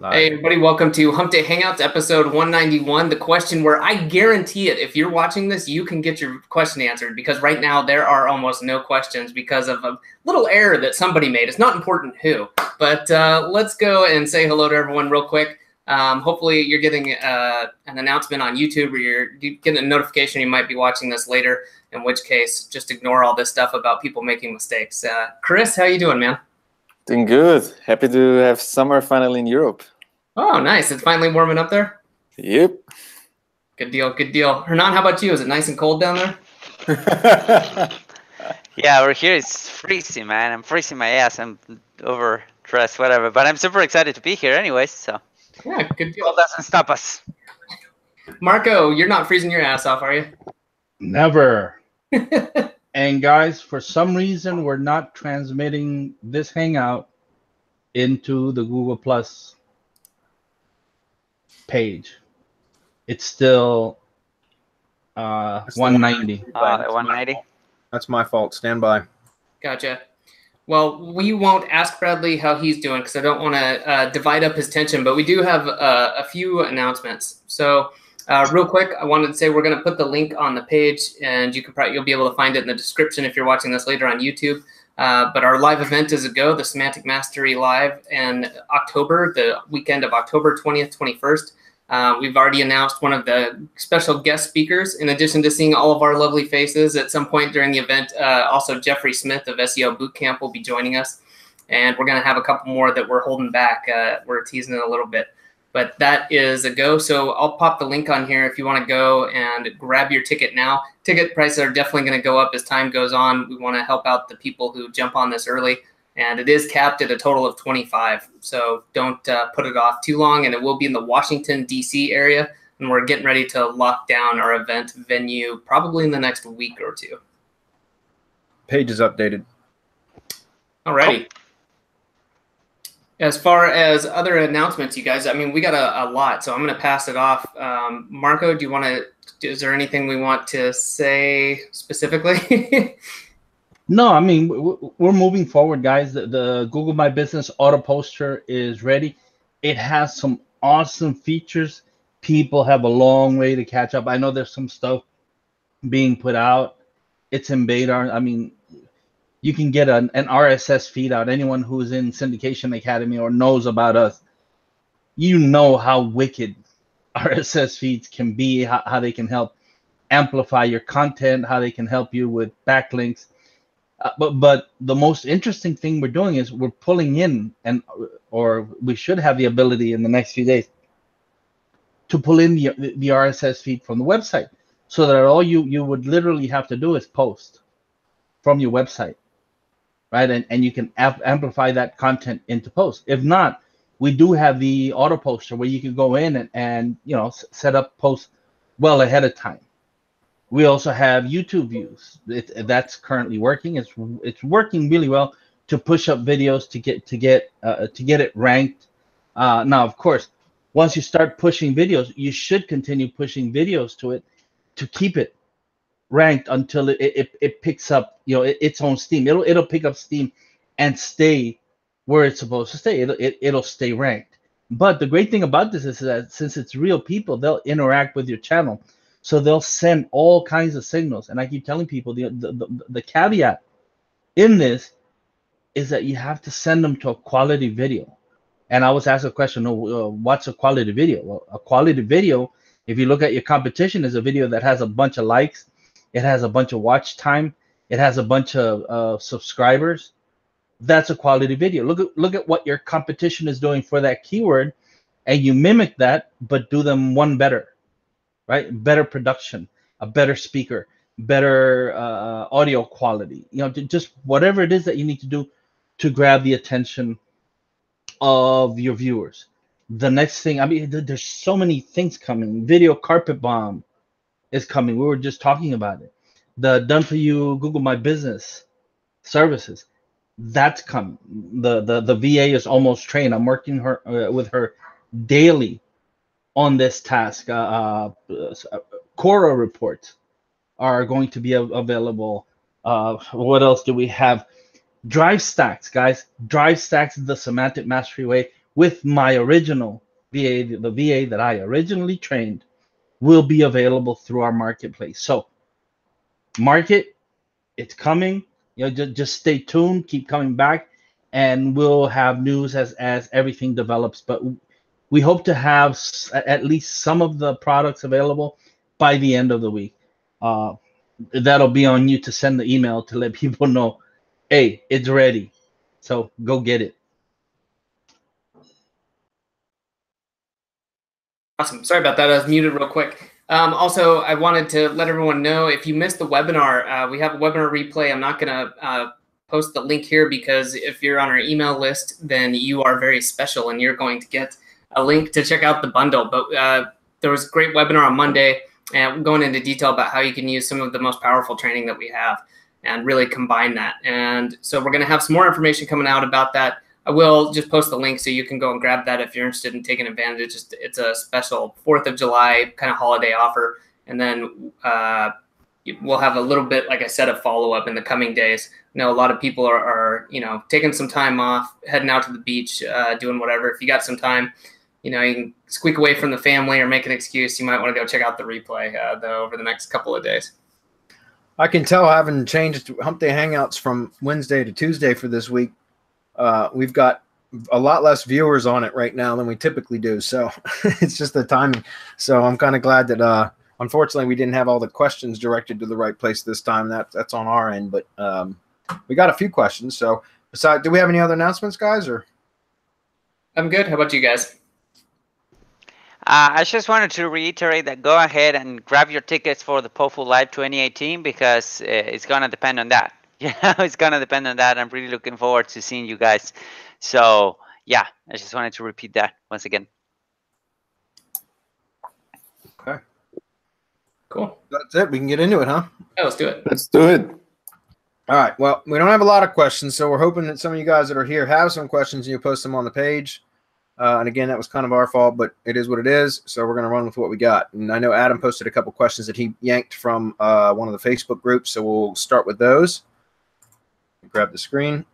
Hey everybody, welcome to Hump Day Hangouts, episode 191. The question where I guarantee it, if you're watching this, you can get your question answered, because right now there are almost no questions because of a little error that somebody made. It's not important who, but let's go and say hello to everyone real quick. Hopefully you're getting an announcement on YouTube, or you're getting a notification you might be watching this later, in which case just ignore all this stuff about people making mistakes. Chris, how you doing, man? Doing good. Happy to have summer finally in Europe. Oh, nice. It's finally warming up there? Yep. Good deal, good deal. Hernan, how about you? Is it nice and cold down there? Yeah, over here it's freezing, man. I'm freezing my ass. I'm overdressed, whatever. But I'm super excited to be here anyways, so. Yeah, good deal. Well, doesn't stop us. Marco, you're not freezing your ass off, are you? Never. And guys, for some reason, we're not transmitting this Hangout into the Google Plus page. It's still 190. 190. That's my fault. Stand by. Gotcha. Well, we won't ask Bradley how he's doing because I don't want to divide up his tension, but we do have a few announcements. So real quick, I wanted to say we're going to put the link on the page, and you'll be able to find it in the description if you're watching this later on YouTube. But our live event is a go, the Semantic Mastery Live in October, the weekend of October 20th, 21st. We've already announced one of the special guest speakers. In addition to seeing all of our lovely faces at some point during the event, also Jeffrey Smith of SEO Bootcamp will be joining us. And we're going to have a couple more that we're holding back. We're teasing it a little bit. But that is a go. So I'll pop the link on here if you want to go and grab your ticket now. Ticket prices are definitely going to go up as time goes on. We want to help out the people who jump on this early. And it is capped at a total of 25. So don't put it off too long. And it will be in the Washington, D.C. area. And we're getting ready to lock down our event venue probably in the next week or two. Page is updated. All righty. As far as other announcements, you guys, I mean, we got a lot, so I'm going to pass it off. Marco, do you want to, is there anything we want to say specifically? No, I mean, we're moving forward, guys. The Google My Business auto poster is ready. It has some awesome features. People have a long way to catch up. I know there's some stuff being put out. It's in beta. I mean, you can get an RSS feed out. Anyone who's in Syndication Academy or knows about us, you know how wicked RSS feeds can be, how they can help amplify your content, how they can help you with backlinks. But the most interesting thing we're doing is we're pulling in, or we should have the ability in the next few days to pull in the RSS feed from the website, so that all you would literally have to do is post from your website. Right, and you can amplify that content into post. If not, we do have the auto poster where you can go in and set up posts well ahead of time. We also have YouTube views. That's currently working. It's working really well to push up videos to get it ranked. Now, of course, once you start pushing videos, you should continue pushing videos to it to keep it ranked until it picks up its own steam. It'll pick up steam and stay where it's supposed to stay. It'll stay ranked. But the great thing about this is that since it's real people, they'll interact with your channel, so they'll send all kinds of signals. And I keep telling people the caveat in this is that you have to send them to a quality video. And I was asked a question, what's a quality video? Well, a quality video, if you look at your competition, is a video that has a bunch of likes. It has a bunch of watch time. It has a bunch of subscribers. That's a quality video. Look at what your competition is doing for that keyword, and you mimic that, but do them one better, right? Better production, a better speaker, better audio quality. Just whatever it is that you need to do to grab the attention of your viewers. The next thing, I mean, there's so many things coming. Video carpet bomb is coming. We were just talking about it. The done for you Google My Business services, that's coming. The VA is almost trained. I'm working with her daily on this task. Quora reports are going to be available. What else do we have? Drive stacks, guys. Drive stacks is the Semantic Mastery way. with my original VA, the VA that I originally trained, will be available through our marketplace. So market, it's coming. You know, just stay tuned, keep coming back, and we'll have news as everything develops. But we hope to have at least some of the products available by the end of the week. That'll be on you to send the email to let people know, hey, it's ready. So go get it. Awesome. Sorry about that. I was muted real quick. Also, I wanted to let everyone know, if you missed the webinar, we have a webinar replay. I'm not going to post the link here because if you're on our email list, then you are very special and you're going to get a link to check out the bundle. But there was a great webinar on Monday and going into detail about how you can use some of the most powerful training that we have and really combine that. And so we're going to have some more information coming out about that. I will just post the link so you can go and grab that if you're interested in taking advantage. It's a special 4th of July kind of holiday offer. And then we'll have a little bit, like I said, a follow-up in the coming days. I know a lot of people are taking some time off, heading out to the beach, doing whatever. If you got some time, you can squeak away from the family or make an excuse. You might want to go check out the replay though over the next couple of days. I can tell, having changed Hump Day Hangouts from Wednesday to Tuesday for this week, we've got a lot less viewers on it right now than we typically do. So it's just the timing. So I'm kind of glad that, unfortunately, we didn't have all the questions directed to the right place this time. That's on our end, but we got a few questions. So besides, do we have any other announcements, guys? Or I'm good. How about you guys? I just wanted to reiterate that go ahead and grab your tickets for the POFU Live 2018 because it's going to depend on that. It's going to depend on that. I'm really looking forward to seeing you guys. So, yeah, I just wanted to repeat that once again. okay, Cool. that's it. We can get into it, huh? Yeah, let's do it. Let's do it. All right. Well, we don't have a lot of questions, so we're hoping that some of you guys that are here have some questions and you post them on the page. And again, that was kind of our fault, but it is what it is. So we're going to run with what we got. And I know Adam posted a couple questions that he yanked from one of the Facebook groups. So we'll start with those. Grab the screen.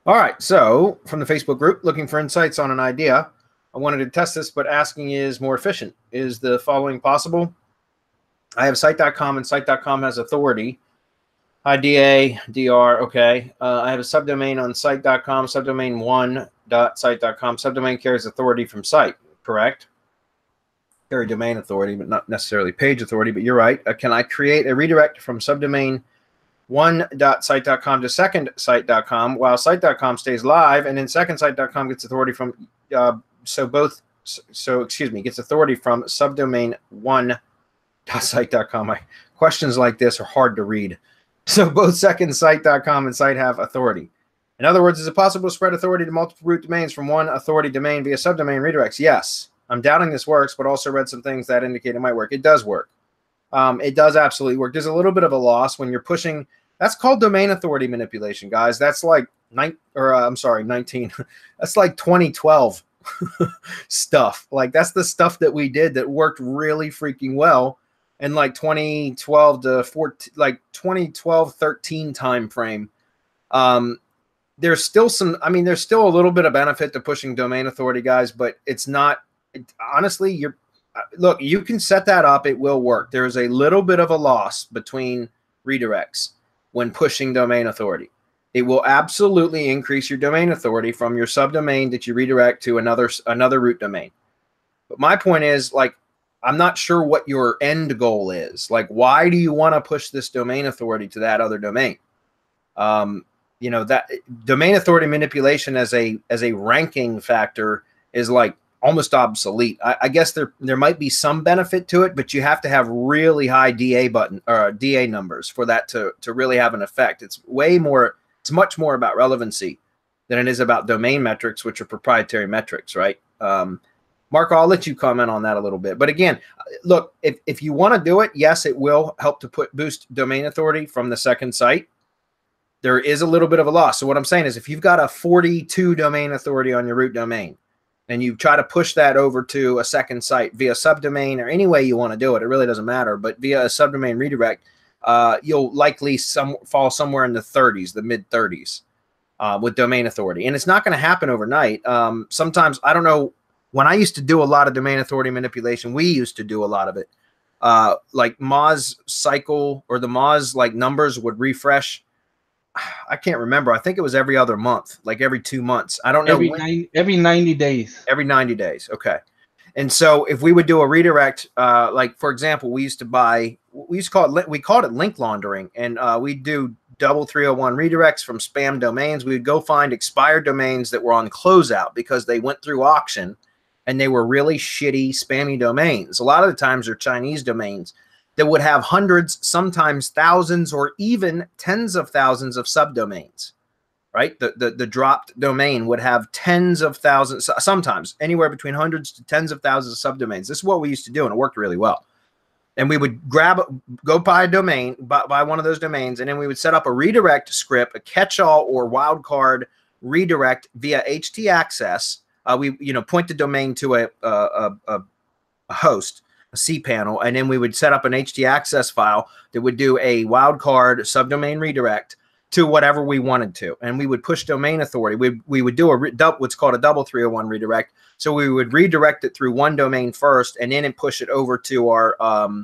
All right. So from the Facebook group, looking for insights on an idea. I wanted to test this, but asking is more efficient. Is the following possible? I have site.com and site.com has authority. IDA, DR, okay. I have a subdomain on site.com, subdomain1.site.com. Subdomain carries authority from site, correct? Carry domain authority, but not necessarily page authority, but you're right. Can I create a redirect from subdomain1.site.com to secondsite.com while site.com stays live and then secondsite.com gets authority from, gets authority from subdomain1.site.com. Questions like this are hard to read. So both secondsite.com and site have authority. In other words, is it possible to spread authority to multiple root domains from one authority domain via subdomain redirects? Yes. I'm doubting this works, but also read some things that indicate it might work. It does work. It does absolutely work. There's a little bit of a loss when you're pushing. That's called domain authority manipulation, guys. That's like 19. That's like 2012 stuff. Like that's the stuff that we did that worked really freaking well. In like 2012 to 14, like 2012-13 time frame, there's still some. I mean, there's still a little bit of benefit to pushing domain authority, guys, but it's not. Honestly, look. You can set that up; it will work. There is a little bit of a loss between redirects when pushing domain authority. It will absolutely increase your domain authority from your subdomain that you redirect to another root domain. But my point is, like, I'm not sure what your end goal is. Like, why do you want to push this domain authority to that other domain? That domain authority manipulation as a ranking factor is like almost obsolete. I guess there might be some benefit to it, but you have to have really high DA numbers for that to really have an effect. It's much more about relevancy than it is about domain metrics, which are proprietary metrics, right? Marco, I'll let you comment on that a little bit. But again, look, if you want to do it, yes, it will help to boost domain authority from the second site. There is a little bit of a loss. So what I'm saying is if you've got a 42 domain authority on your root domain and you try to push that over to a second site via subdomain or any way you want to do it, it really doesn't matter, but via a subdomain redirect, you'll likely fall somewhere in the 30s, the mid 30s, with domain authority. And it's not going to happen overnight. Sometimes, I don't know, when I used to do a lot of domain authority manipulation, we used to do a lot of it. Like Moz cycle or the Moz like numbers would refresh. I can't remember. I think it was every other month, like every 2 months. I don't know. Every 90 days. Every 90 days. Okay. And so if we would do a redirect, like for example, we called it link laundering, and we'd do 301 redirects from spam domains. We would go find expired domains that were on closeout because they went through auction and they were really shitty, spammy domains. A lot of the times they're Chinese domains that would have hundreds, sometimes thousands, or even tens of thousands of subdomains, right? The dropped domain would have tens of thousands, sometimes anywhere between hundreds to tens of thousands of subdomains. This is what we used to do, and it worked really well. And we would go buy a domain, buy one of those domains, and then we would set up a redirect script, a catch-all or wildcard redirect via htaccess. We point the domain to a host, a cPanel, and then we would set up an htaccess file that would do a wildcard subdomain redirect to whatever we wanted to, and we would push domain authority. We would do what's called a double 301 redirect. So we would redirect it through one domain first, and then push it over to our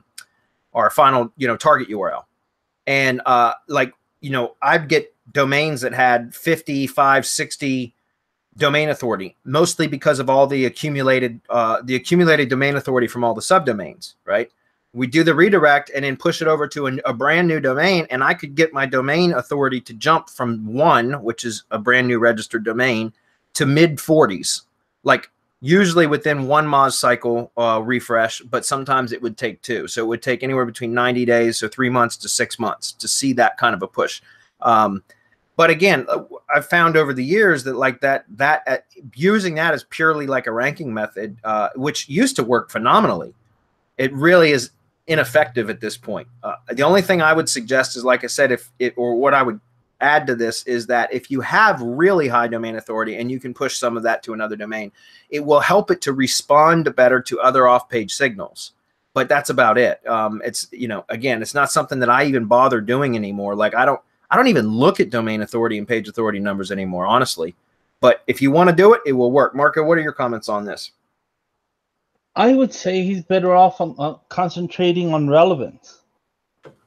final target URL. And I'd get domains that had 55, 60 domain authority, mostly because of all the accumulated domain authority from all the subdomains, right? We do the redirect and then push it over to a brand new domain, and I could get my domain authority to jump from 1, which is a brand new registered domain, to mid 40s, like usually within 1 Moz cycle refresh, but sometimes it would take 2. So it would take anywhere between 90 days, so 3 months to 6 months to see that kind of a push. But again, I've found over the years that using that as purely like a ranking method, which used to work phenomenally, it really is ineffective at this point. The only thing I would suggest is, like I said, what I would add to this is that if you have really high domain authority and you can push some of that to another domain, it will help it to respond better to other off-page signals. But that's about it. It's, again, it's not something that I even bother doing anymore. Like I don't even look at domain authority and page authority numbers anymore, honestly. But if you want to do it, it will work. Marco, what are your comments on this? I would say he's better off on concentrating on relevance.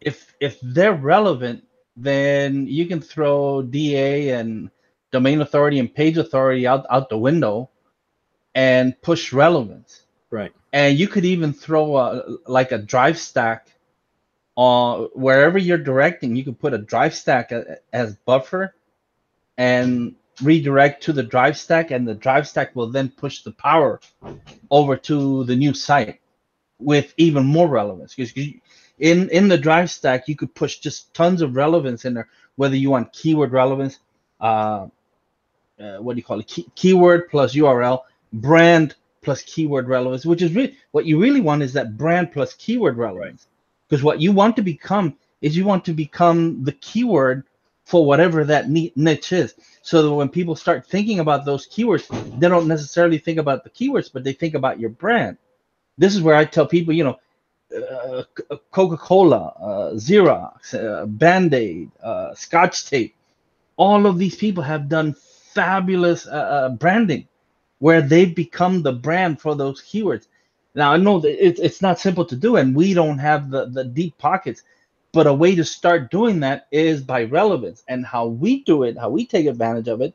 If they're relevant, then you can throw DA and domain authority and page authority out the window and push relevance. Right. And you could even throw a drive stack on wherever you're directing. You could put a drive stack as buffer and redirect to the drive stack, and the drive stack will then push the power over to the new site with even more relevance. Because in the drive stack, you could push just tons of relevance in there, whether you want keyword relevance, what do you call it? Keyword plus URL, brand plus keyword relevance, which is really what you really want, is that brand plus keyword relevance. Because what you want to become is you want to become the keyword for whatever that niche is. So that when people start thinking about those keywords, they don't necessarily think about the keywords, but they think about your brand. This is where I tell people, Coca-Cola, Xerox, Band-Aid, Scotch tape, all of these people have done fabulous branding where they've become the brand for those keywords. Now, I know that it's not simple to do, and we don't have the deep pockets, but a way to start doing that is by relevance. And how we do it, how we take advantage of it,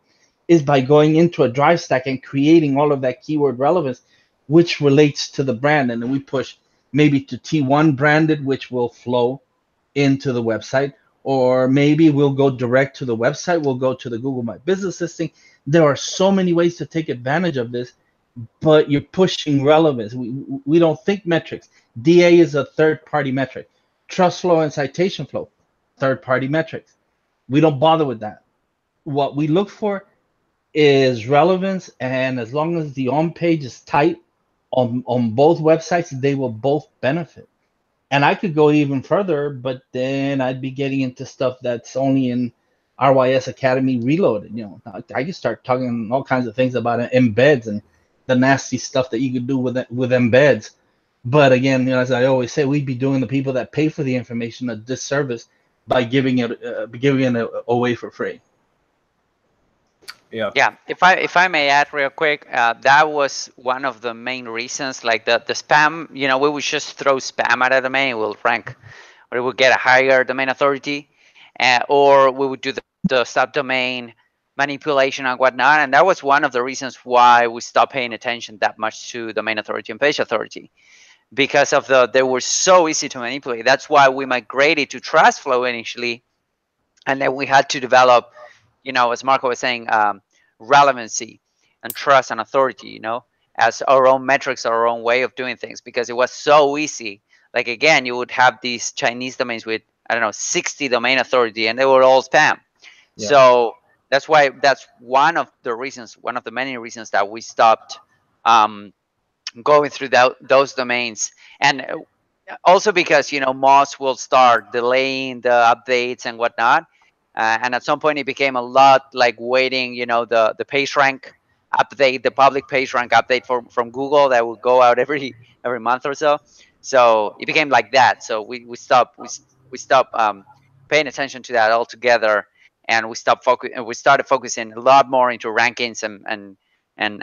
is by going into a drive stack and creating all of that keyword relevance, which relates to the brand. And then we push maybe to T1 branded, which will flow into the website, or maybe we'll go direct to the website. We'll go to the Google My Business listing. There are so many ways to take advantage of this, but you're pushing relevance. We don't think metrics. DA is a third-party metric. Trust flow and citation flow, third-party metrics. We don't bother with that. What we look for is relevance, and as long as the on-page is tight on both websites, they will both benefit. And I could go even further, but then I'd be getting into stuff that's only in RYS Academy Reloaded. I could start talking all kinds of things about embeds and the nasty stuff that you could do with embeds. But again, as I always say, we'd be doing the people that pay for the information a disservice by giving it away for free. Yeah. Yeah, if I may add real quick, that was one of the main reasons. Like the spam, we would just throw spam at a domain, it will rank, or it would get a higher domain authority, or we would do the subdomain manipulation and whatnot. And that was one of the reasons why we stopped paying attention that much to domain authority and page authority, because of they were so easy to manipulate. That's why we migrated to TrustFlow initially, and then we had to develop, as Marco was saying, relevancy and trust and authority, as our own metrics, our own way of doing things, because it was so easy. Like, again, you would have these Chinese domains with, I don't know, 60 domain authority, and they were all spam. Yeah. So that's one of the many reasons that we stopped going through those domains. And also because, Moz will start delaying the updates and whatnot. And at some point it became a lot like waiting, the PageRank update, the public PageRank update from Google that will go out every month or so. So it became like that. So we stopped paying attention to that altogether, and we started focusing a lot more into rankings and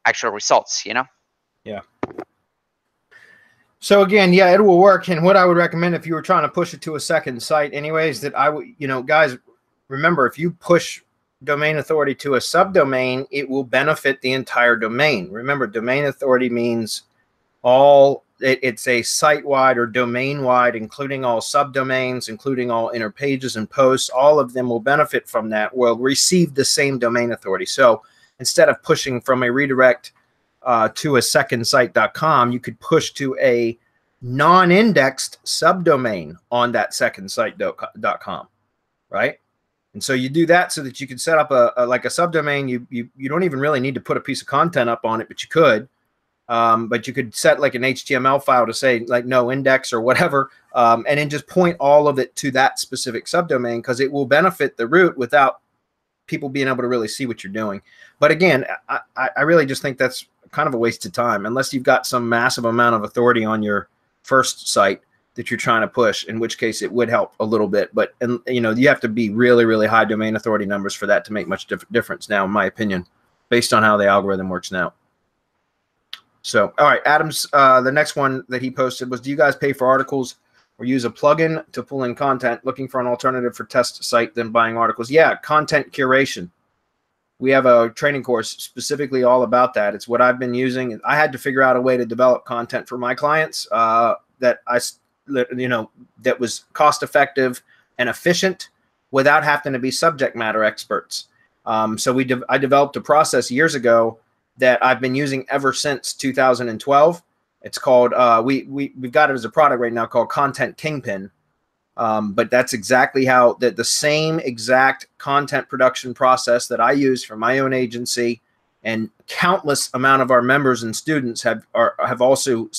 actual results. Yeah. So again, yeah, it will work. And what I would recommend if you were trying to push it to a second site anyways, that I would, guys, remember, if you push domain authority to a subdomain, it will benefit the entire domain. Remember, domain authority means it's a site-wide or domain-wide, including all subdomains, including all inner pages and posts. All of them will benefit from that, will receive the same domain authority. So instead of pushing from a redirect to a secondsite.com, you could push to a non-indexed subdomain on that secondsite.com, right? And so you do that so that you can set up like a subdomain. You don't even really need to put a piece of content up on it, but you could. But you could set like an HTML file to say like no index or whatever, and then just point all of it to that specific subdomain, because it will benefit the root without people being able to really see what you're doing. But again, I really just think that's kind of a waste of time, unless you've got some massive amount of authority on your first site that you're trying to push, in which case it would help a little bit. But you have to be really, really high domain authority numbers for that to make much difference now, in my opinion, based on how the algorithm works now. So, all right, Adam's the next one that he posted was, do you guys pay for articles or use a plugin to pull in content? Looking for an alternative for test site than buying articles? Yeah, content curation. We have a training course specifically all about that. It's what I've been using. I had to figure out a way to develop content for my clients that was cost effective and efficient without having to be subject matter experts. So I developed a process years ago that I've been using ever since 2012. It's called we've got it as a product right now called Content Kingpin. But that's exactly how the same exact content production process that I use for my own agency, and countless amount of our members and students have also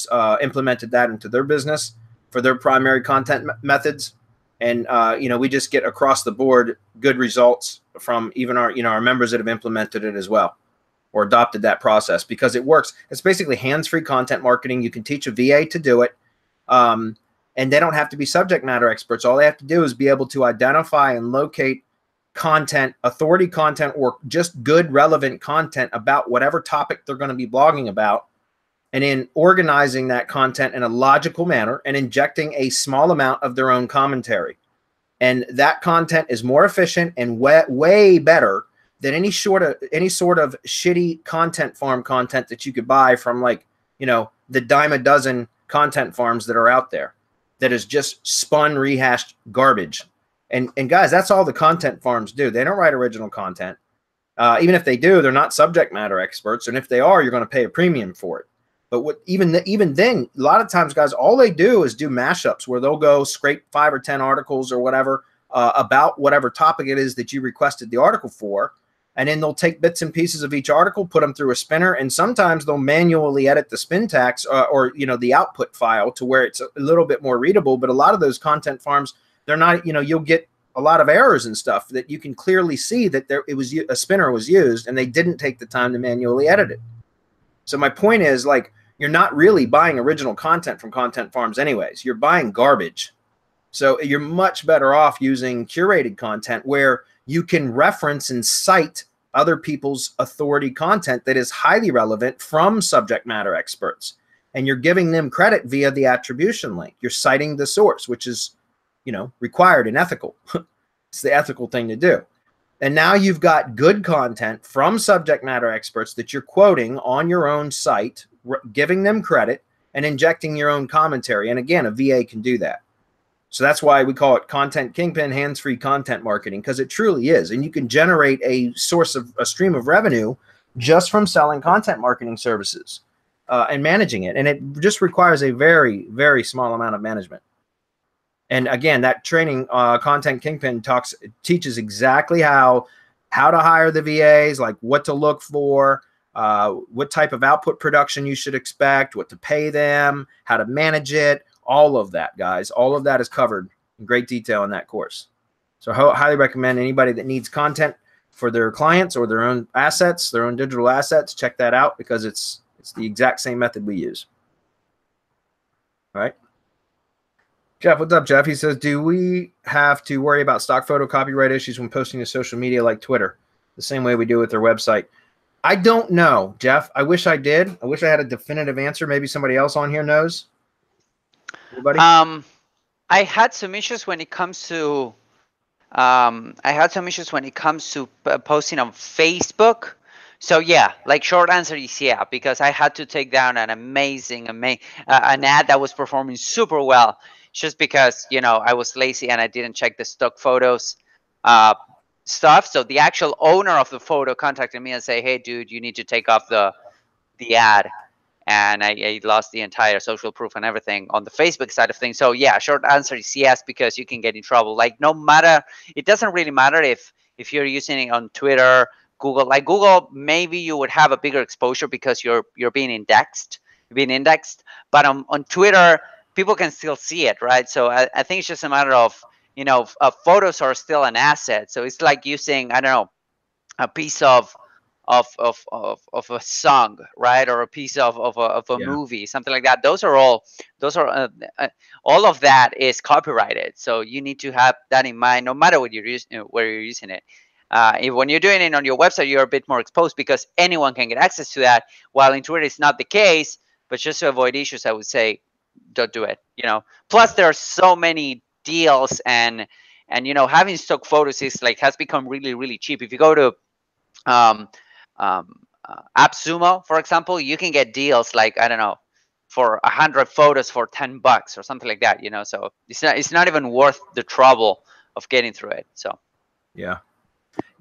implemented that into their business for their primary content methods. And we just get across the board good results from even our members that have implemented it as well, or adopted that process, because it works. It's basically hands-free content marketing. You can teach a VA to do it. And they don't have to be subject matter experts. All they have to do is be able to identify and locate content, authority content, or just good, relevant content about whatever topic they're going to be blogging about, and in organizing that content in a logical manner and injecting a small amount of their own commentary. And that content is more efficient and way better than any sort of shitty content farm content that you could buy from, like, the dime a dozen content farms that are out there, that is just spun, rehashed garbage. And guys, that's all the content farms do. They don't write original content. Even if they do, they're not subject matter experts. And if they are, you're going to pay a premium for it. But even then, a lot of times, guys, all they do is do mashups where they'll go scrape 5 or 10 articles or whatever about whatever topic it is that you requested the article for. And then they'll take bits and pieces of each article, put them through a spinner, and sometimes they'll manually edit the spin tags or the output file to where it's a little bit more readable. But a lot of those content farms, they're not, you'll get a lot of errors and stuff that you can clearly see that a spinner was used and they didn't take the time to manually edit it. So my point is, like, you're not really buying original content from content farms anyways. You're buying garbage. So you're much better off using curated content where you can reference and cite other people's authority content that is highly relevant from subject matter experts. And you're giving them credit via the attribution link. You're citing the source, which is, you know, required and ethical. It's the ethical thing to do. And now you've got good content from subject matter experts that you're quoting on your own site, giving them credit and injecting your own commentary. And again, a VA can do that. So that's why we call it Content Kingpin, hands-free content marketing, because it truly is. And you can generate a stream of revenue just from selling content marketing services and managing it. And it just requires a very, very small amount of management. And again, that training, Content Kingpin, teaches exactly how to hire the VAs, like what to look for, what type of output production you should expect, what to pay them, how to manage it, all of that, guys. All of that is covered in great detail in that course. So I highly recommend anybody that needs content for their clients or their own assets, their own digital assets, check that out because it's the exact same method we use. All right. Jeff, what's up, Jeff? He says, do we have to worry about stock photo copyright issues when posting to social media like Twitter, the same way we do with their website? I don't know, Jeff. I wish I did. I wish I had a definitive answer. Maybe somebody else on here knows. Anybody? I had some issues when it comes to posting on Facebook. So yeah, like short answer is yeah, because I had to take down an amazing an ad that was performing super well, just because, you know, I was lazy and I didn't check the stock photos stuff. So the actual owner of the photo contacted me and say, hey dude, you need to take off the ad. And I lost the entire social proof and everything on the Facebook side of things. So yeah, short answer is yes, because you can get in trouble. Like no matter, it doesn't really matter if you're using it on Twitter, Google. Like Google, maybe you would have a bigger exposure because you're being indexed. But on Twitter, people can still see it, right? So I think it's just a matter of, you know, photos are still an asset. So it's like using, I don't know, a piece of a song, right, or a piece of a movie, something like that. Those are all of that is copyrighted. So you need to have that in mind, no matter what you're using, where you're using it. When you're doing it on your website, you're a bit more exposed because anyone can get access to that. While in Twitter, it's not the case. But just to avoid issues, I would say, don't do it. You know. Plus, there are so many deals, and you know, having stock photos is has become really, really cheap. If you go to AppSumo, for example, you can get deals like, I don't know, for 100 photos for $10 or something like that, you know. So it's not even worth the trouble of getting through it. So yeah,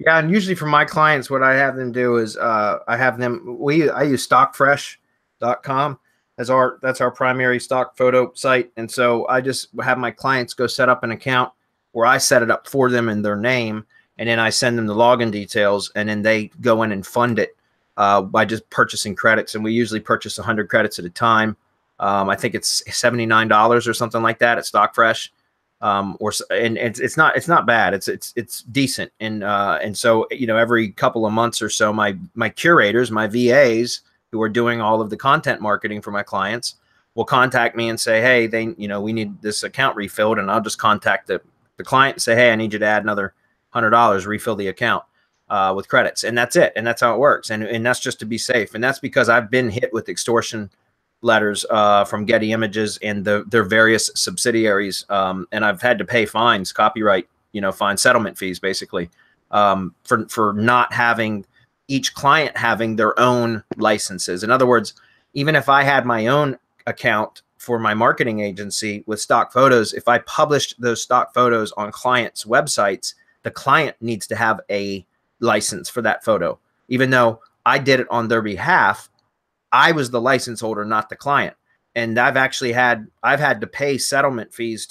and usually for my clients, what I have them do is I use stockfresh.com as that's our primary stock photo site, and so I just have my clients go set up an account where I set it up for them in their name. And then I send them the login details, and then they go in and fund it by just purchasing credits. And we usually purchase 100 credits at a time. I think it's $79 or something like that at StockFresh. And it's not bad. It's decent. And so, you know, every couple of months or so, my curators, my VAs who are doing all of the content marketing for my clients will contact me and say, hey, we need this account refilled, and I'll just contact the client and say, hey, I need you to add another $100, refill the account with credits, and that's it. And that's how it works. And that's just to be safe. And that's because I've been hit with extortion letters from Getty Images and their various subsidiaries, and I've had to pay fines, copyright, fine settlement fees, basically, for not having each client having their own licenses. In other words, even if I had my own account for my marketing agency with stock photos, if I published those stock photos on clients' websites, the client needs to have a license for that photo. Even though I did it on their behalf, I was the license holder, not the client. And I've had to pay settlement fees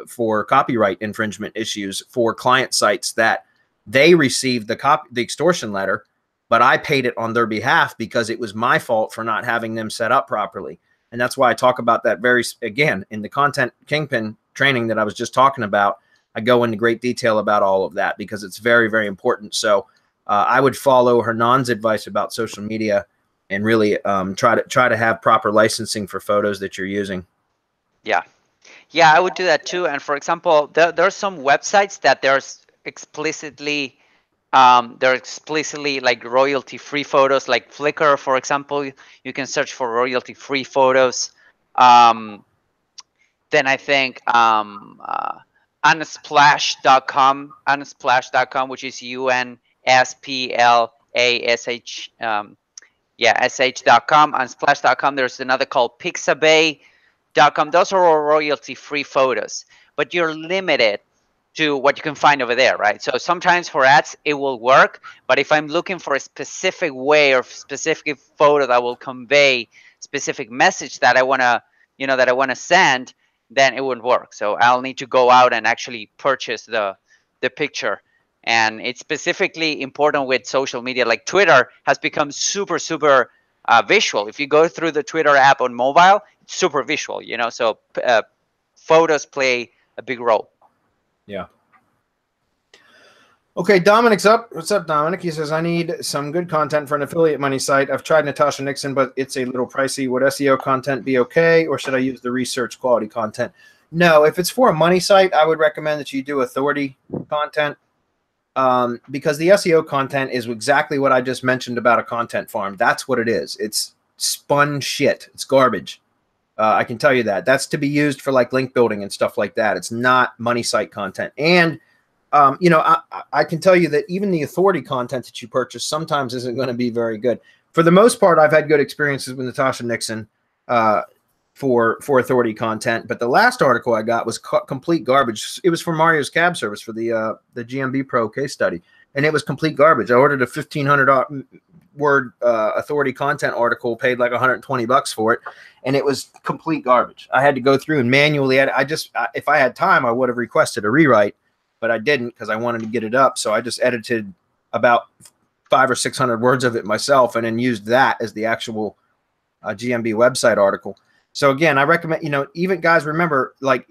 for copyright infringement issues for client sites that they received the extortion letter, but I paid it on their behalf because it was my fault for not having them set up properly. And that's why I talk about that again, in the Content Kingpin training that I was just talking about. I go into great detail about all of that because it's very, very important. So I would follow Hernan's advice about social media and really try to have proper licensing for photos that you're using. Yeah, I would do that too. And for example, there are some websites that there's explicitly they're explicitly like royalty-free photos, like Flickr, for example. You can search for royalty-free photos. Then I think unsplash.com, which is UNSPLASH, sh.com, unsplash.com. There's another called Pixabay.com. Those are all royalty-free photos, but you're limited to what you can find over there, right? So sometimes for ads it will work, but if I'm looking for a specific way or specific photo that will convey specific message that I want to, that I want to send, then it wouldn't work. So I'll need to go out and actually purchase the picture. And it's specifically important with social media. Like Twitter has become super visual. If you go through the Twitter app on mobile, it's super visual, so photos play a big role. Yeah. Okay, Dominic's up. What's up, Dominic? He says, I need some good content for an affiliate money site. I've tried natashaNixon, but it's a little pricey. Would SEO content be okay, or should I use the research quality content? No, if it's for a money site, I would recommend that you do authority content, because the SEO content is exactly what I just mentioned about a content farm. That's what it is. It's spun shit. It's garbage. I can tell you that. That's to be used for like link building and stuff like that. It's not money site content. And, I can tell you that even the authority content that you purchase sometimes isn't going to be very good. For the most part, I've had good experiences with natashaNixon for authority content. But the last article I got was complete garbage. It was for Mario's cab service for the GMB Pro case study. And it was complete garbage. I ordered a 1,500 word authority content article, paid like $120 for it, and it was complete garbage. I had to go through and manually edit. If I had time, I would have requested a rewrite, but I didn't because I wanted to get it up. So I just edited about 500 or 600 words of it myself, and then used that as the actual GMB website article. So again, I recommend, even guys, remember, like,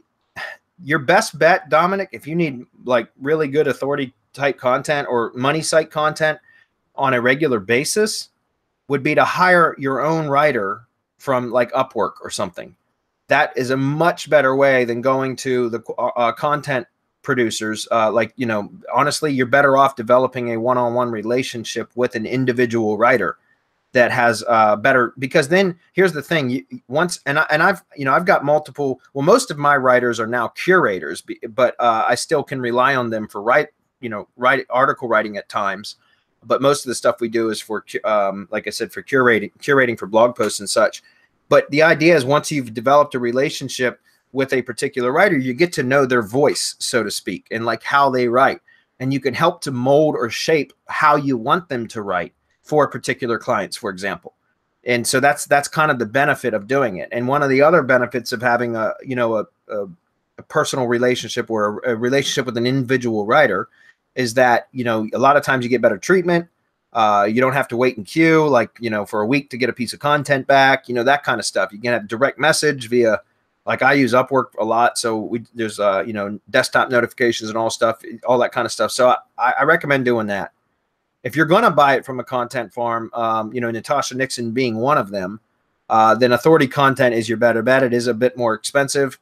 your best bet, Dominic, if you need like really good authority type content or money site content on a regular basis, would be to hire your own writer from like Upwork or something. That is a much better way than going to the content producers. Honestly, you're better off developing a one-on-one relationship with an individual writer that has better, because then here's the thing, I've got multiple, most of my writers are now curators, but I still can rely on them for article writing at times. But most of the stuff we do is for, like I said, for curating for blog posts and such. But the idea is, once you've developed a relationship with a particular writer, you get to know their voice, so to speak, and like how they write. And you can help to mold or shape how you want them to write for particular clients, for example. And so that's kind of the benefit of doing it. And one of the other benefits of having a personal relationship or a relationship with an individual writer is that, a lot of times you get better treatment. You don't have to wait in queue, for a week to get a piece of content back, that kind of stuff. You can have direct message via, like, I use Upwork a lot. So there's, desktop notifications and all that kind of stuff. So I recommend doing that. If you're going to buy it from a content farm, natashaNixon being one of them, then authority content is your better bet. It is a bit more expensive.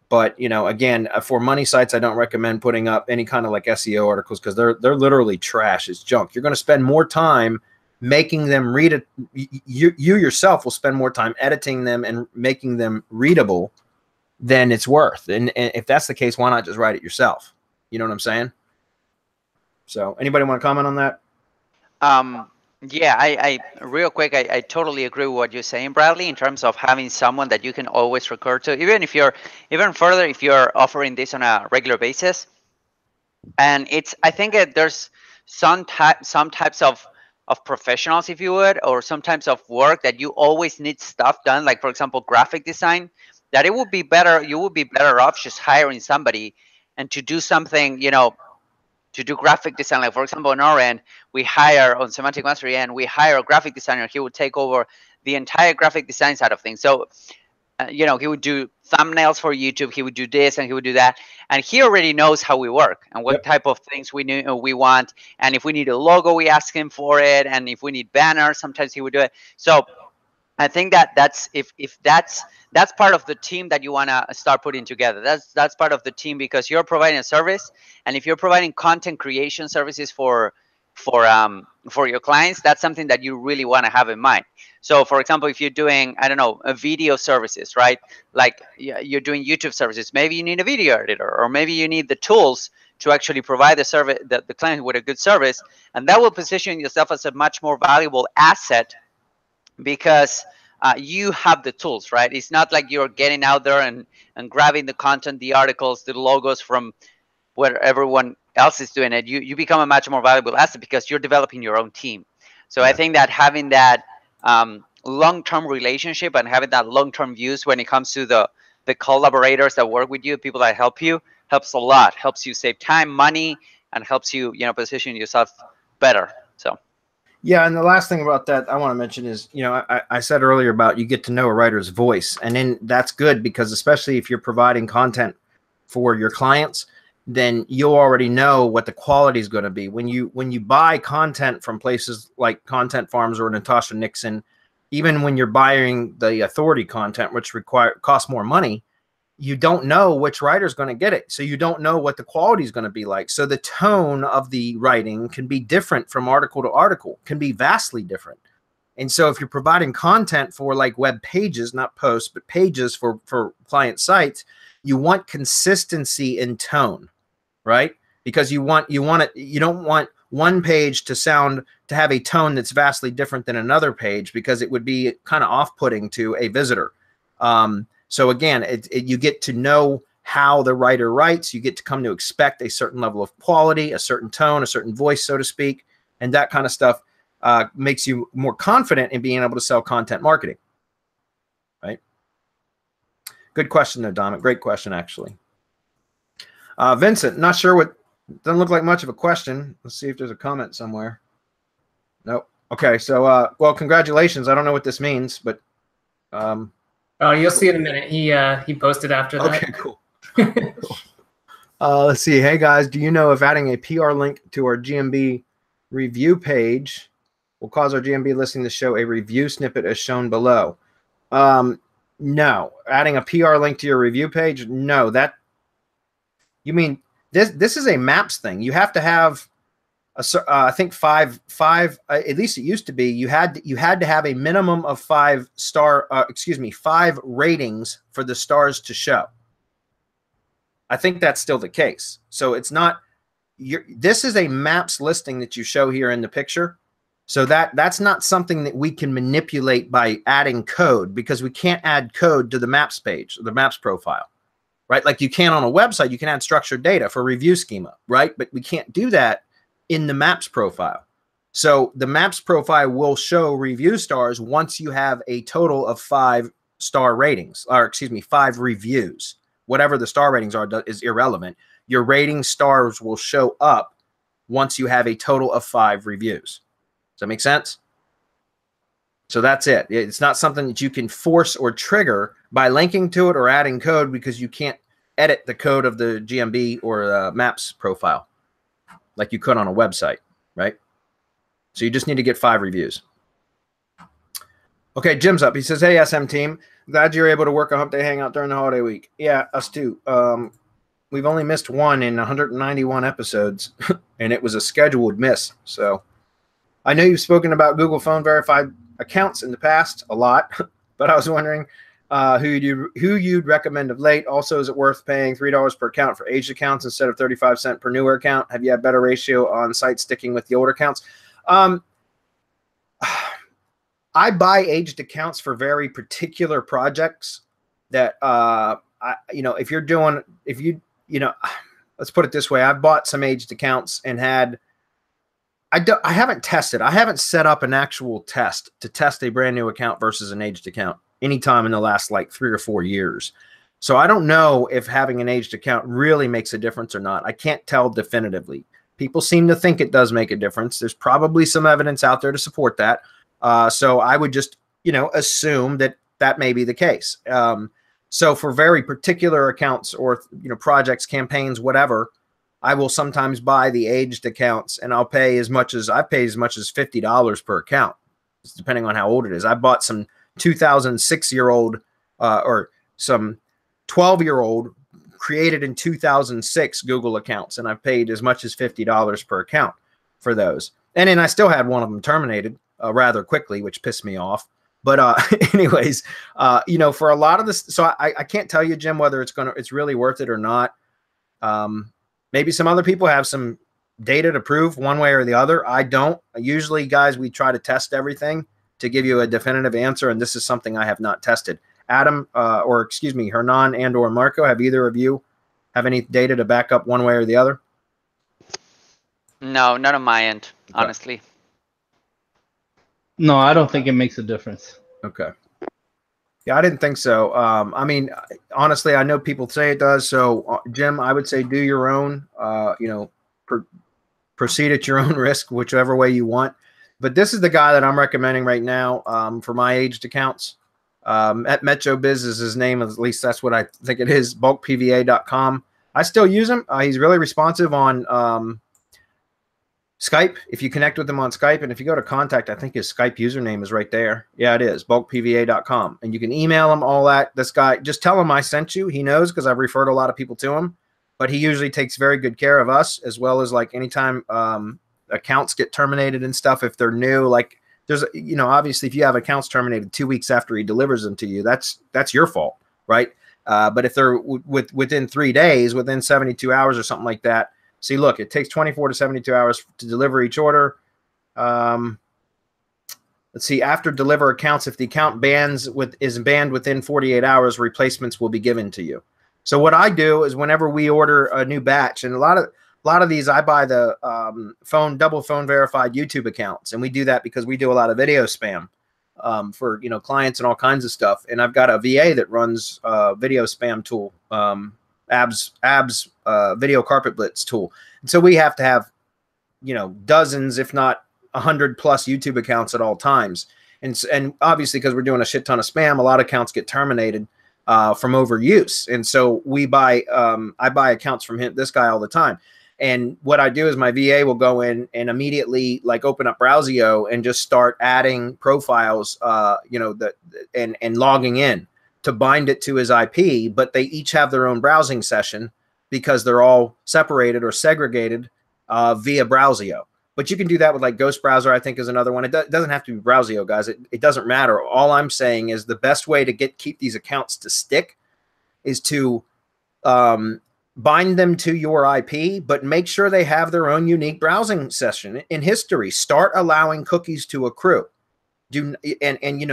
But, again, for money sites, I don't recommend putting up any kind of like SEO articles, because they're literally trash. It's junk. You're going to spend more time making them read it. You yourself will spend more time editing them and making them readable than it's worth. And if that's the case, why not just write it yourself? You know what I'm saying? So anybody want to comment on that? Yeah, I real quick, I totally agree with what you're saying, Bradley, in terms of having someone that you can always recur to, even if you're offering this on a regular basis. And I think that there's some types of professionals, if you would, or some types of work that you always need stuff done, like for example, graphic design, that you would be better off just hiring somebody and to do something, to do graphic design. Like for example, on our end, we hire on Semantic Mastery, and we hire a graphic designer. He would take over the entire graphic design side of things. So you know, he would do thumbnails for YouTube. He would do this and he would do that. And he already knows how we work and what type of things we want. And if we need a logo, we ask him for it. And if we need banners, sometimes he would do it. So I think that's if that's part of the team that you want to start putting together. That's part of the team, because you're providing a service, and if you're providing content creation services for your clients, that's something that you really want to have in mind. So, for example, if you're doing, I don't know, a video services, right? Like you're doing YouTube services, maybe you need a video editor, or maybe you need the tools to actually provide the service, the client with a good service, and that will position yourself as a much more valuable asset, because you have the tools, right? It's not like you're getting out there and grabbing the content, the articles, the logos from where everyone else is doing it. You become a much more valuable asset because you're developing your own team. So I think that having that long-term relationship and having that long-term views when it comes to the collaborators that work with you, people that help you, helps a lot. Helps you save time, money, and helps you, you know, position yourself better. So. Yeah, and the last thing about that I want to mention is, you know, I said earlier about you get to know a writer's voice, and then that's good, because especially if you're providing content for your clients, then you'll already know what the quality is going to be. When you buy content from places like Content Farms or natashaNixon, even when you're buying the authority content, which costs more money, you don't know which writer is going to get it. So you don't know what the quality is going to be like. So the tone of the writing can be different from article to article, can be vastly different. And so if you're providing content for like web pages, not posts, but pages for client sites, you want consistency in tone, right? Because you don't want one page to have a tone that's vastly different than another page, because it would be kind of off-putting to a visitor. So again, you get to know how the writer writes. You get to come to expect a certain level of quality, a certain tone, a certain voice, so to speak, and that kind of stuff makes you more confident in being able to sell content marketing, right? Good question there, Dominic. Great question, actually. Vincent, not sure what, doesn't look like much of a question. Let's see if there's a comment somewhere. Nope. Okay, so, well, congratulations. I don't know what this means, but... Oh, you'll see in a minute. He posted after that. Okay, cool. Cool. Let's see. Hey guys, do you know if adding a PR link to our GMB review page will cause our GMB listing to show a review snippet as shown below? No. Adding a PR link to your review page? No. That, you mean this is a maps thing. You have to have I think five, at least it used to be, you had to have a minimum of 5 ratings for the stars to show. I think that's still the case. So it's not, this is a maps listing that you show here in the picture. So that's not something that we can manipulate by adding code, because we can't add code to the maps page, the maps profile, right? Like you can on a website, you can add structured data for review schema, right? But we can't do that in the maps profile. So the maps profile will show review stars once you have a total of 5 star ratings, or excuse me, 5 reviews. Whatever the star ratings are is irrelevant. Your rating stars will show up once you have a total of 5 reviews. Does that make sense? So that's it. It's not something that you can force or trigger by linking to it or adding code, because you can't edit the code of the GMB or the maps profile like you could on a website, right? So you just need to get 5 reviews. Okay, Jim's up. He says, hey, SM team, glad you're able to work a Hump Day Hangout during the holiday week. Yeah, us too. We've only missed one in 191 episodes, and it was a scheduled miss. So I know you've spoken about Google Phone verified accounts in the past a lot, but I was wondering who you'd recommend of late. Also, is it worth paying $3 per account for aged accounts instead of 35 cents per newer account? Have you had better ratio on sites sticking with the older accounts? I buy aged accounts for very particular projects that, if you're doing, let's put it this way. I've bought some aged accounts and I haven't tested. I haven't set up an actual test to test a brand new account versus an aged account anytime in the last like 3 or 4 years. So I don't know if having an aged account really makes a difference or not. I can't tell definitively. People seem to think it does make a difference. There's probably some evidence out there to support that. So I would just, assume that that may be the case. So for very particular accounts or projects, campaigns, whatever, I will sometimes buy the aged accounts, and I'll pay as much as $50 per account, depending on how old it is. I bought some 2006-year-old or some 12-year-old created in 2006 Google accounts, and I've paid as much as $50 per account for those. And then I still had one of them terminated rather quickly, which pissed me off. But anyways, for a lot of this, so I can't tell you, Jim, whether it's really worth it or not. Maybe some other people have some data to prove one way or the other. I don't. Usually, guys, we try to test everything to give you a definitive answer, and this is something I have not tested. Adam, or excuse me, Hernan and or Marco, have either of you have any data to back up one way or the other? No, not on my end, honestly. No, I don't think it makes a difference. Okay. Yeah, I didn't think so. I mean, honestly, I know people say it does. So, Jim, I would say do your own, proceed at your own risk, whichever way you want. But this is the guy that I'm recommending right now for my aged accounts. At MetroBiz is his name, at least that's what I think it is, bulkpva.com. I still use him. He's really responsive on Skype. If you connect with him on Skype, and if you go to contact, I think his Skype username is right there. Yeah, it is, bulkpva.com. And you can email him, all that. This guy, just tell him I sent you. He knows because I've referred a lot of people to him. But he usually takes very good care of us, as well as like anytime accounts get terminated and stuff, if they're new, like there's, obviously if you have accounts terminated 2 weeks after he delivers them to you, that's your fault, right? But if they're within 3 days, within 72 hours or something like that, see, look, it takes 24 to 72 hours to deliver each order. Let's see, after deliver accounts, if the account is banned within 48 hours, replacements will be given to you. So what I do is whenever we order a new batch, and a lot of these, I buy the double phone verified YouTube accounts, and we do that because we do a lot of video spam for clients and all kinds of stuff. And I've got a VA that runs video spam tool. Abs video carpet blitz tool. And so we have to have, dozens, if not 100 plus YouTube accounts at all times. And obviously, because we're doing a shit ton of spam, a lot of accounts get terminated from overuse. And so I buy accounts from this guy all the time. And what I do is my VA will go in and immediately open up Browsio and just start adding profiles, and logging in to bind it to his IP, but they each have their own browsing session because they're all separated or segregated via Browsio. But you can do that with Ghost Browser, I think, is another one. It doesn't have to be Browsio, guys. It doesn't matter. All I'm saying is the best way to keep these accounts to stick is to bind them to your IP, but make sure they have their own unique browsing session in history. Start allowing cookies to accrue.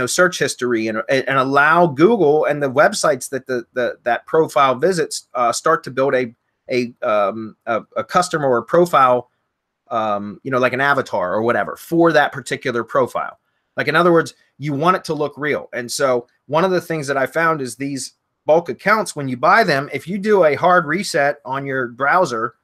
Search history and allow Google and the websites that profile visits start to build a customer or profile, like an avatar or whatever for that particular profile. In other words, you want it to look real. And so one of the things that I found is these bulk accounts, when you buy them, if you do a hard reset on your browser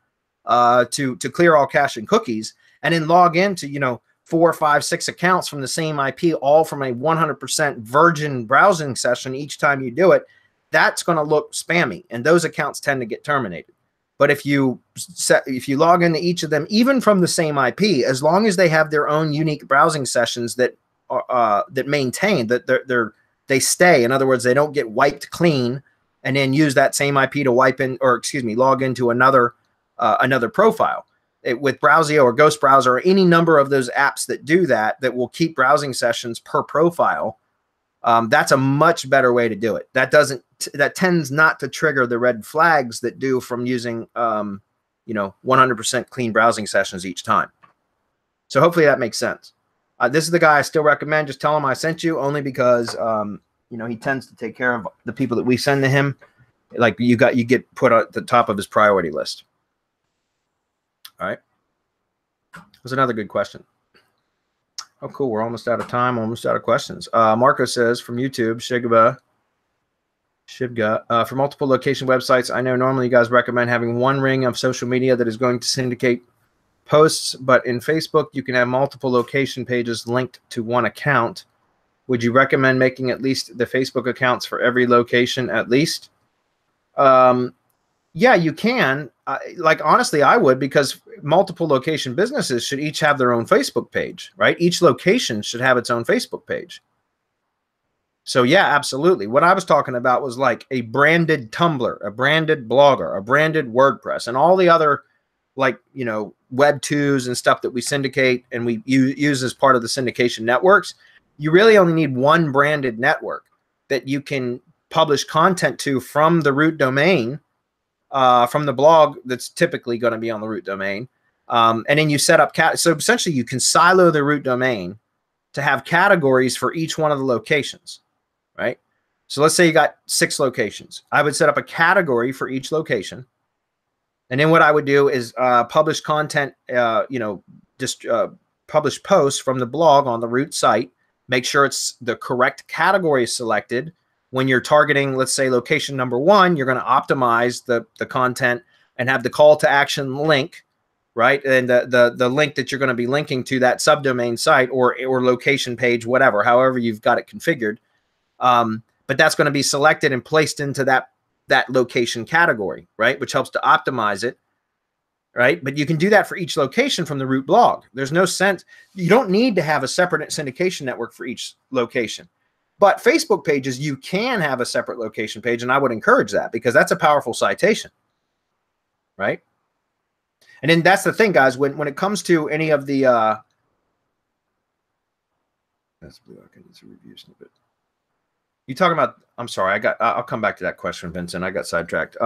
to clear all cache and cookies, and then log into 4, 5, 6 accounts from the same IP, all from a 100% virgin browsing session each time you do it, that's going to look spammy, and those accounts tend to get terminated. But if you log into each of them, even from the same IP, as long as they have their own unique browsing sessions that maintain that they stay. In other words, they don't get wiped clean and then use that same IP to log into another profile. With Browsio or Ghost Browser or any number of those apps that do that will keep browsing sessions per profile, that's a much better way to do it. That tends not to trigger the red flags that do from using 100% clean browsing sessions each time. So hopefully that makes sense. This is the guy I still recommend. Just tell him I sent you, only because he tends to take care of the people that we send to him. You get put at the top of his priority list. All right. That's another good question. Oh, cool. We're almost out of time, almost out of questions. Marco says from YouTube, Shibga, for multiple location websites, I know normally you guys recommend having one ring of social media that is going to syndicate posts, but in Facebook, you can have multiple location pages linked to one account. Would you recommend making at least the Facebook accounts for every location at least? Yeah, you can. Like, honestly, I would, because multiple location businesses should each have their own Facebook page, right? Each location should have its own Facebook page. So yeah, absolutely. What I was talking about was like a branded Tumblr, a branded Blogger, a branded WordPress, and all the other, like, you know, Web2s and stuff that we syndicate and we use as part of the syndication networks. You really only need one branded network that you can publish content to from the root domain, from the blog that's typically going to be on the root domain. And then you set up, so essentially you can silo the root domain to have categories for each one of the locations, right? So let's say you got 6 locations. I would set up a category for each location. And then what I would do is publish content, you know, just publish posts from the blog on the root site. Make sure it's the correct category selected. When you're targeting, let's say, location number 1, you're going to optimize the content and have the call to action link, right? And the link that you're going to be linking to that subdomain site or location page, whatever, however you've got it configured. But that's going to be selected and placed into that location category, right? Which helps to optimize it, right? But you can do that for each location from the root blog. There's no sense. You don't need to have a separate syndication network for each location. But Facebook pages, you can have a separate location page, and I would encourage that because that's a powerful citation, right? And then that's the thing, guys, when it comes to any of the that's blue. Okay, it's a review snippet. You talking about, I'm sorry, I'll come back to that question, Vincent. I got sidetracked.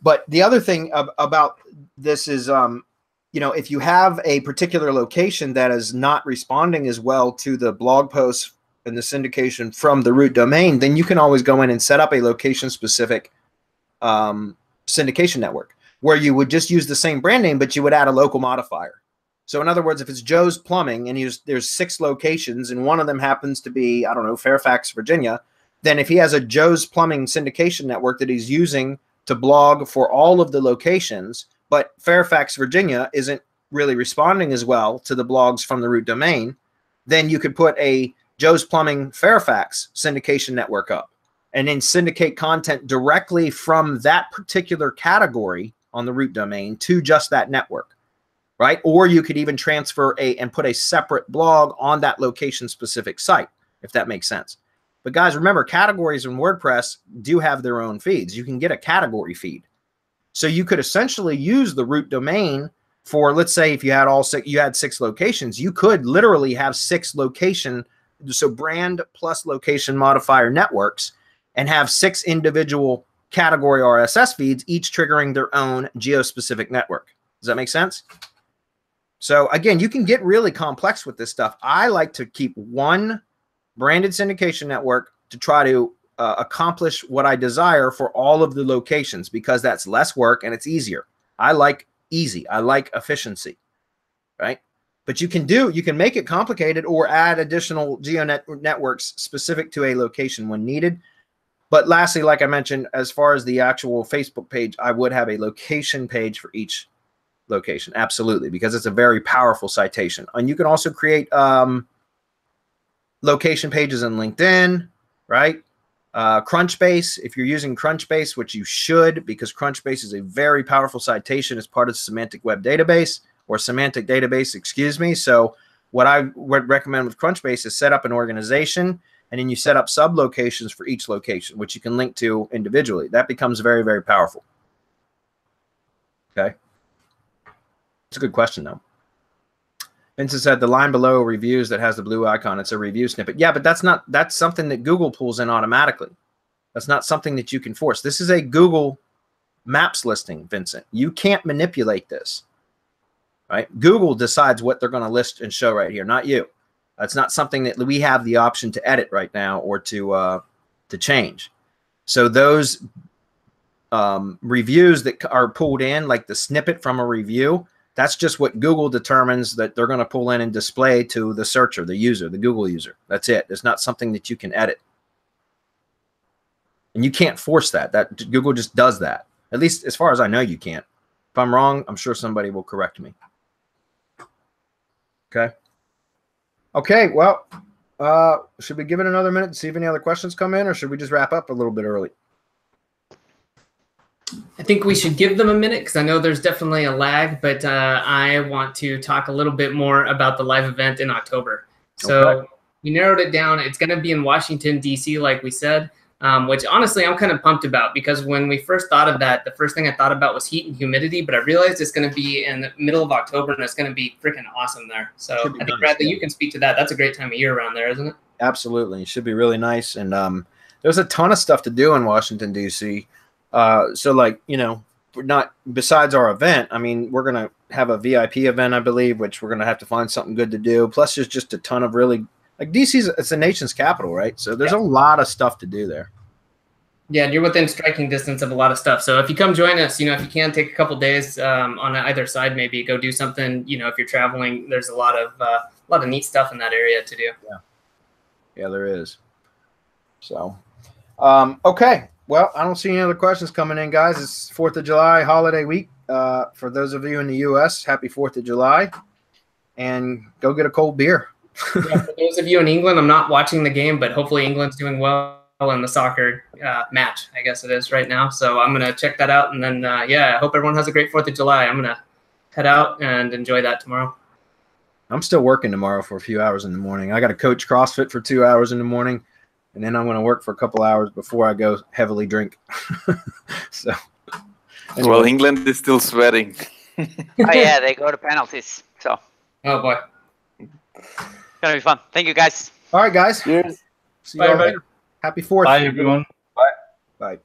But the other thing about this is, you know, if you have a particular location that is not responding as well to the blog posts and the syndication from the root domain, then you can always go in and set up a location-specific syndication network where you would just use the same brand name, but you would add a local modifier. So in other words, if it's Joe's Plumbing and there's 6 locations and one of them happens to be, I don't know, Fairfax, Virginia, then if he has a Joe's Plumbing syndication network that he's using to blog for all of the locations, but Fairfax, Virginia isn't really responding as well to the blogs from the root domain, then you could put a Joe's Plumbing Fairfax syndication network up and then syndicate content directly from that particular category on the root domain to just that network, right? Or you could even transfer and put a separate blog on that location specific site, if that makes sense. But guys, remember, categories in WordPress do have their own feeds. You can get a category feed. So you could essentially use the root domain for, let's say if you had you had 6 locations, you could literally have 6 location, so brand plus location modifier networks, and have 6 individual category RSS feeds, each triggering their own geo-specific network. Does that make sense? So again, you can get really complex with this stuff. I like to keep one branded syndication network to try to accomplish what I desire for all of the locations, because that's less work and it's easier. I like easy. I like efficiency, right? But you can make it complicated or add additional networks specific to a location when needed. But lastly, like I mentioned, as far as the actual Facebook page, I would have a location page for each location. Absolutely, because it's a very powerful citation. And you can also create location pages in LinkedIn, right? Crunchbase, if you're using Crunchbase, which you should, because Crunchbase is a very powerful citation as part of the Semantic Web Database, or Semantic Database, excuse me. So what I would recommend with Crunchbase is set up an organization, and then you set up sub-locations for each location, which you can link to individually. That becomes very, very powerful. Okay. It's a good question, though. Vincent said the line below reviews that has the blue icon, it's a review snippet. Yeah, but that's something that Google pulls in automatically. That's not something that you can force. This is a Google Maps listing, Vincent. You can't manipulate this, right? Google decides what they're going to list and show right here, not you. That's not something that we have the option to edit right now or to change. So those reviews that are pulled in, like the snippet from a review, that's just what Google determines that they're going to pull in and display to the searcher, the user, the Google user. That's it. It's not something that you can edit. And you can't force that. Google just does that. At least as far as I know, you can't. If I'm wrong, I'm sure somebody will correct me. Okay. Okay, well, Should we give it another minute to see if any other questions come in, or should we just wrap up a little bit early? I think we should give them a minute because I know there's definitely a lag, but I want to talk a little bit more about the live event in October. So we narrowed it down. It's going to be in Washington, D.C., like we said, which honestly I'm kind of pumped about because when we first thought of that, the first thing I thought about was heat and humidity, but I realized it's going to be in the middle of October and it's going to be freaking awesome there. So I think, nice, Bradley, you can speak to that. That's a great time of year around there, isn't it? Absolutely. It should be really nice. And there's a ton of stuff to do in Washington, D.C., so like, you know, not besides our event, I mean, we're going to have a VIP event, I believe, which we're going to have to find something good to do. Plus there's just a ton of really like DC's, it's the nation's capital, right? So there's a lot of stuff to do there. Yeah. And you're within striking distance of a lot of stuff. So if you come join us, you know, if you can take a couple days, on either side, maybe go do something, you know, if you're traveling, there's a lot of neat stuff in that area to do. Yeah. Yeah, there is. So, okay. Well, I don't see any other questions coming in, guys. It's 4th of July holiday week. For those of you in the U.S., happy 4th of July. And go get a cold beer. Yeah, for those of you in England, I'm not watching the game, but hopefully England's doing well in the soccer match, I guess it is right now. So I'm going to check that out. And then, yeah, I hope everyone has a great 4th of July. I'm going to head out and enjoy that tomorrow. I'm still working tomorrow for a few hours in the morning. I got to coach CrossFit for 2 hours in the morning. And then I'm going to work for a couple hours before I go heavily drink. So, anyway. Well, England is still sweating. Oh yeah, they go to penalties. So, oh boy, gonna be fun. Thank you, guys. All right, guys. Cheers. See you all later. Happy 4th. Bye, everyone. Bye.